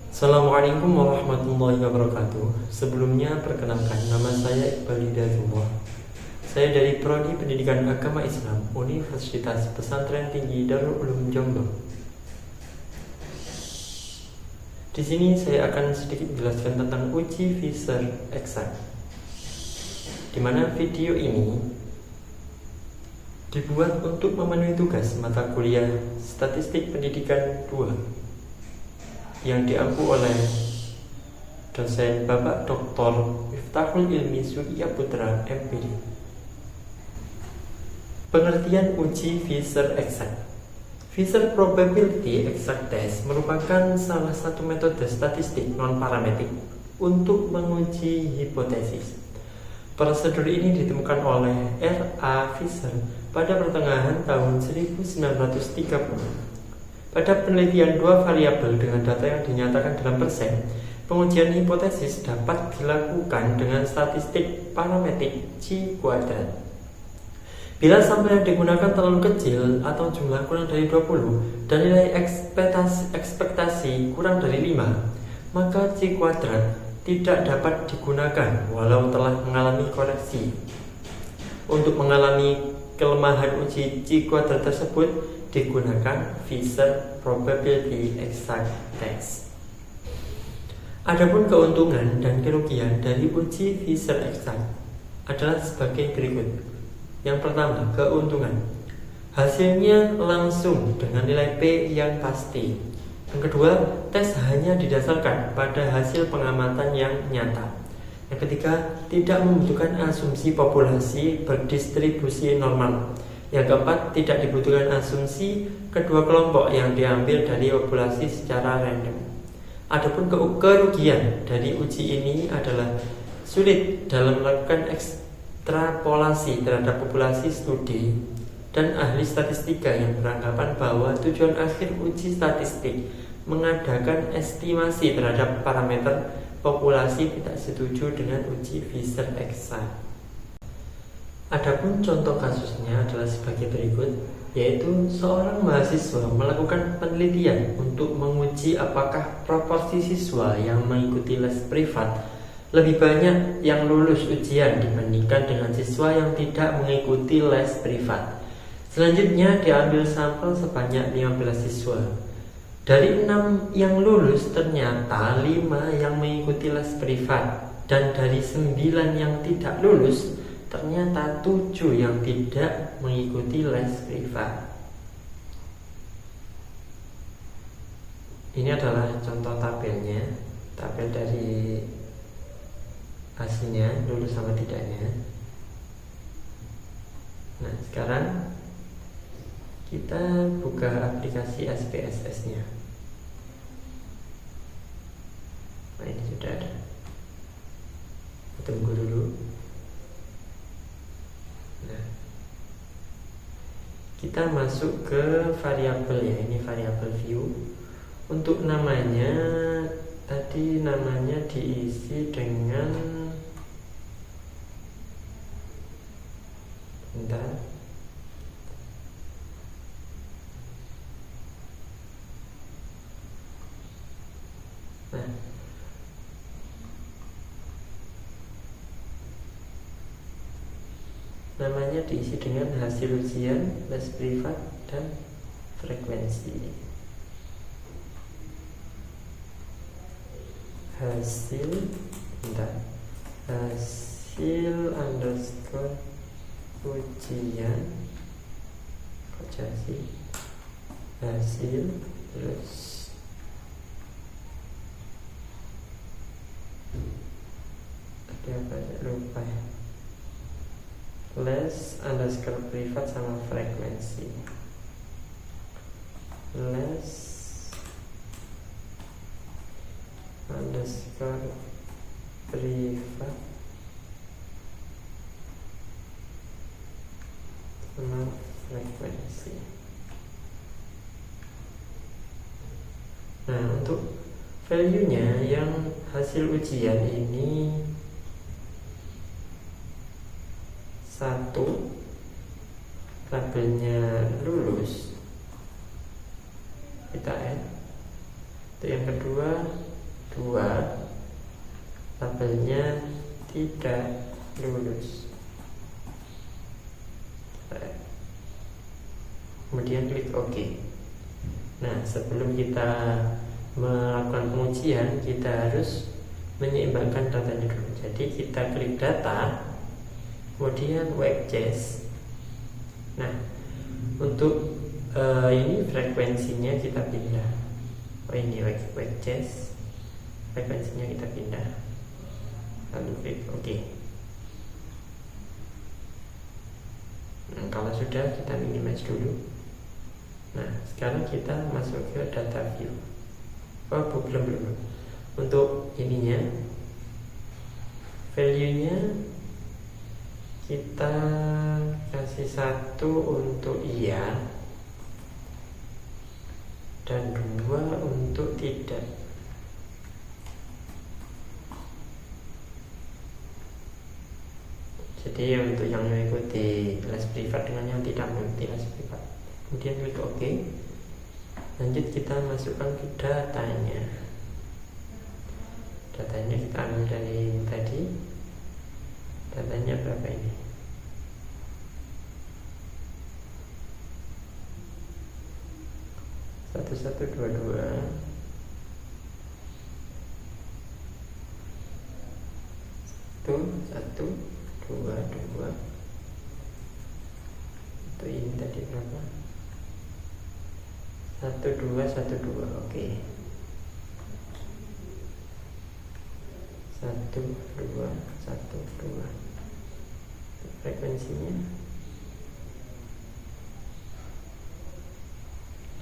Assalamualaikum warahmatullahi wabarakatuh. Sebelumnya perkenalkan, nama saya Iqbal Hidayatullah. Saya dari Prodi Pendidikan Agama Islam Universitas Pesantren Tinggi Darul Ulum Jombang. Di sini saya akan sedikit menjelaskan tentang uji Fisher eksak, di mana video ini dibuat untuk memenuhi tugas mata kuliah Statistik Pendidikan 2 yang diampu oleh dosen Bapak Dr. Miftahul Ilmi Surya Putra MPD. Pengertian uji Fisher eksak. Fisher Probability Exact Test merupakan salah satu metode statistik non-parametrik untuk menguji hipotesis. Prosedur ini ditemukan oleh R.A. Fisher pada pertengahan tahun 1930. Pada penelitian dua variabel dengan data yang dinyatakan dalam persen, pengujian hipotesis dapat dilakukan dengan statistik parametrik C kuadrat. Bila sampel yang digunakan terlalu kecil atau jumlah kurang dari 20 dan nilai ekspektasi kurang dari 5, maka C kuadrat tidak dapat digunakan walau telah mengalami koreksi. Untuk mengalami kelemahan uji C kuadrat tersebut digunakan Fisher Probability Exact Test. Adapun keuntungan dan kerugian dari uji Fisher eksak adalah sebagai berikut. Yang pertama, keuntungan. Hasilnya langsung dengan nilai P yang pasti. Yang kedua, tes hanya didasarkan pada hasil pengamatan yang nyata. Yang ketiga, tidak membutuhkan asumsi populasi berdistribusi normal. Yang keempat, tidak dibutuhkan asumsi kedua kelompok yang diambil dari populasi secara random. Adapun kerugian dari uji ini adalah sulit dalam melakukan ekstrapolasi terhadap populasi studi, dan ahli statistika yang beranggapan bahwa tujuan akhir uji statistik mengadakan estimasi terhadap parameter populasi tidak setuju dengan uji Fisher eksak. Adapun contoh kasusnya adalah sebagai berikut, yaitu seorang mahasiswa melakukan penelitian untuk menguji apakah proporsi siswa yang mengikuti les privat lebih banyak yang lulus ujian dibandingkan dengan siswa yang tidak mengikuti les privat. Selanjutnya diambil sampel sebanyak 15 siswa. Dari 6 yang lulus ternyata 5 yang mengikuti les privat, dan dari 9 yang tidak lulus ternyata 7 yang tidak mengikuti les privat. Ini adalah contoh tabelnya, tabel dari hasilnya lulus sama tidaknya. Nah, sekarang kita buka aplikasi SPSS-nya. Nah, ini sudah ada. Tunggu dulu. Nah, kita masuk ke variabel ya, ini variabel view. Untuk namanya tadi namanya diisi dengan bentar. Nah, namanya diisi dengan hasil ujian, les privat, dan frekuensi. Hasil underscore ujian, hasil terus tadi apa ya, lupa ya, les underscore privat sama frekuensi. Les underscore privat sama frekuensi. Nah, untuk value-nya yang hasil ujian ini 1, labelnya lulus, kita add. Itu yang kedua, 2 tabelnya tidak lulus. Kemudian klik OK. Nah, sebelum kita melakukan pengujian, kita harus menyeimbangkan datanya dulu. Jadi kita klik data, kemudian WebJazz. Nah, untuk ini frekuensinya kita pindah. Ini WebJazz, frekuensinya kita pindah. Lalu klik OK. Nah, kalau sudah, kita minimize dulu. Nah, sekarang kita masuk ke data view. Belum. Untuk ininya, value-nya kita kasih 1 untuk iya dan 2 untuk tidak. Jadi untuk yang mengikuti les privat dengan yang tidak mengikuti les privat. Kemudian klik OK. Lanjut kita masukkan ke datanya. Datanya kita ambil dari tadi. Datanya berapa ini? Satu dua dua. Satu dua. Itu ini tadi berapa? 1212. Oke. 1212. Frekuensinya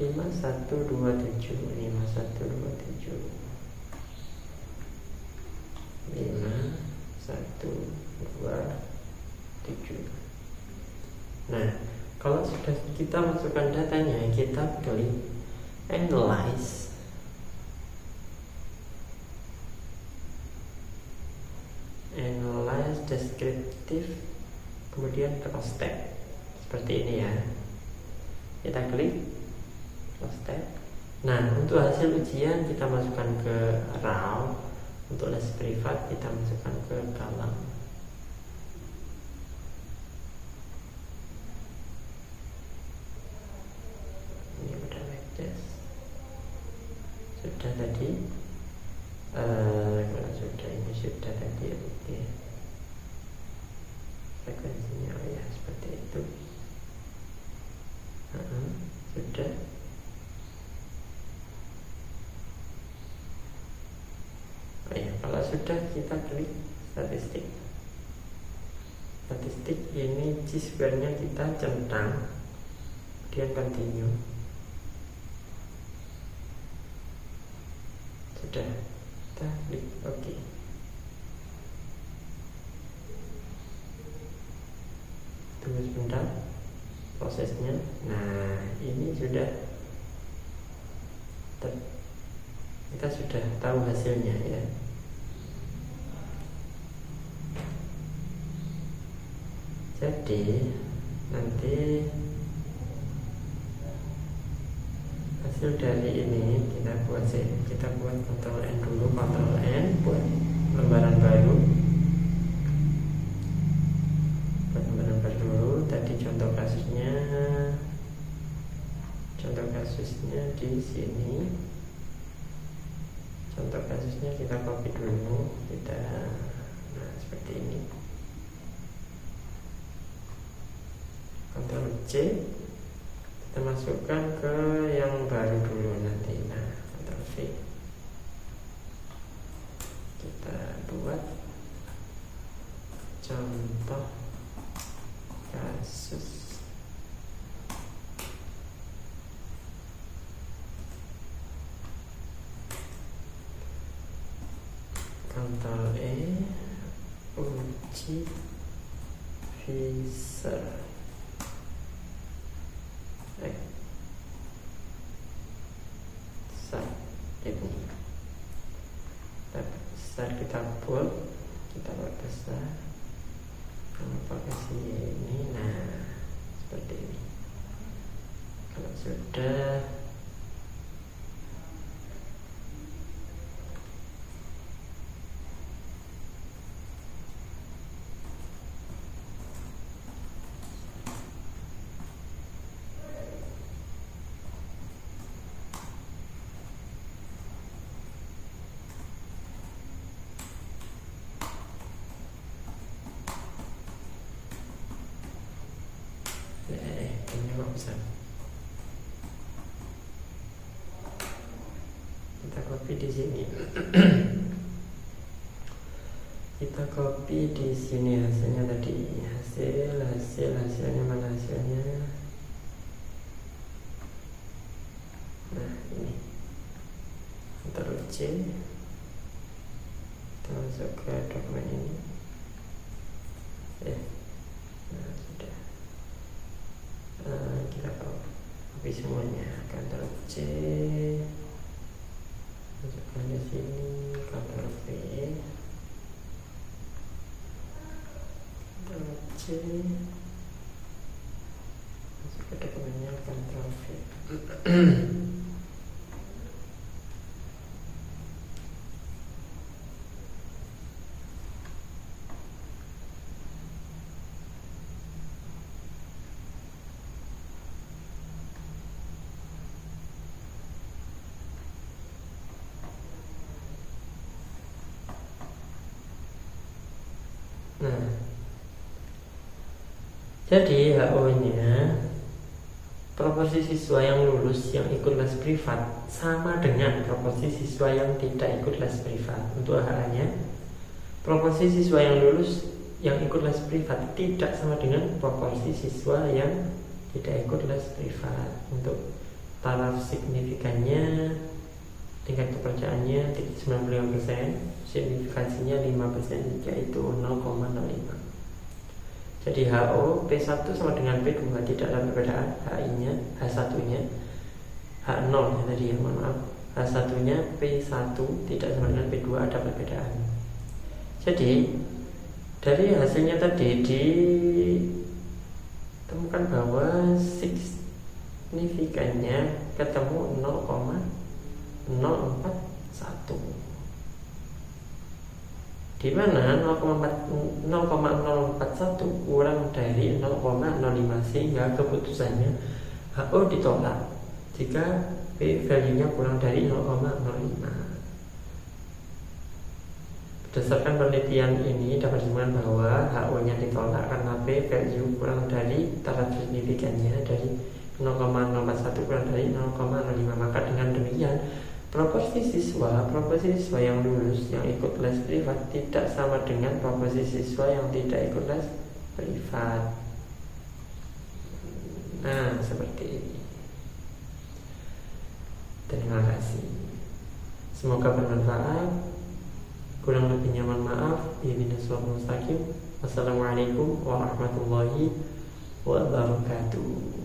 5127. 5127. Nah, kalau sudah kita masukkan datanya, kita klik Analyze. Analyze Descriptive, kemudian cross tab seperti ini ya. Kita klik cross tab. Nah, untuk hasil ujian kita masukkan ke raw. Untuk les privat kita masukkan ke column. Ini udah WebJazz. Sudah tadi. Kalau sudah ini sudah tadi. Oke. Frekuensinya ya seperti itu. Sudah. Kalau sudah, kita klik statistik. Statistik ini C-square-nya kita centang, kemudian continue. Sudah, kita klik OK. Tunggu sebentar prosesnya. Nah, ini sudah kita sudah tahu hasilnya ya. Jadi nanti hasil dari ini kita buat Ctrl N dulu, Ctrl N buat lembaran baru. Buat lembaran baru dulu. Tadi contoh kasusnya di sini. Contoh kasusnya kita copy dulu, nah seperti ini. Ctrl C, kita masukkan ke yang baru dulu nanti. Nah, Ctrl V, kita buat contoh kasus. Ctrl E, uji Fisher. Ini besar, kita bold, kita buat besar. Kalau pakai ini, nah seperti ini. Kalau sudah, besar. Kita copy di sini. Kita copy di sini hasilnya tadi. Hasilnya mana hasilnya? Nah, ini. Ctrl C. Kita masuk ke dokumen ini. Nah, sudah. Kita copy semuanya. Ctrl C. Masukkan di sini. Ctrl V. Ctrl C. Masuk ke dokumennya. Ctrl V. Nah, jadi HO-nya proporsi siswa yang lulus yang ikut les privat sama dengan proporsi siswa yang tidak ikut les privat. Untuk HA-nya, proporsi siswa yang lulus yang ikut les privat tidak sama dengan proporsi siswa yang tidak ikut les privat. Untuk taraf signifikannya, tingkat kepercayaannya 95%, signifikansinya 5%, yaitu 0,05. Jadi HO P1 sama dengan P2 tidak ada perbedaan. HI-nya, H1-nya, H0 ya tadi ya, mohon maaf, H1-nya P1 tidak sama dengan P2, ada perbedaan. Jadi dari hasilnya tadi ditemukan bahwa signifikannya ketemu 0,041, di mana 0,041 kurang dari 0,05, sehingga keputusannya HO ditolak jika P value-nya kurang dari 0,05. Berdasarkan penelitian ini dapat ditemukan bahwa HO-nya ditolak karena P value kurang dari taraf signifikannya dari 0,041 kurang dari 0,05. Maka dengan demikian proporsi siswa yang lulus yang ikut les privat tidak sama dengan proporsi siswa yang tidak ikut les privat. Nah, seperti ini. Terima kasih. Semoga bermanfaat. Kurang lebihnya mohon maaf. Wassalamualaikum warahmatullahi wabarakatuh.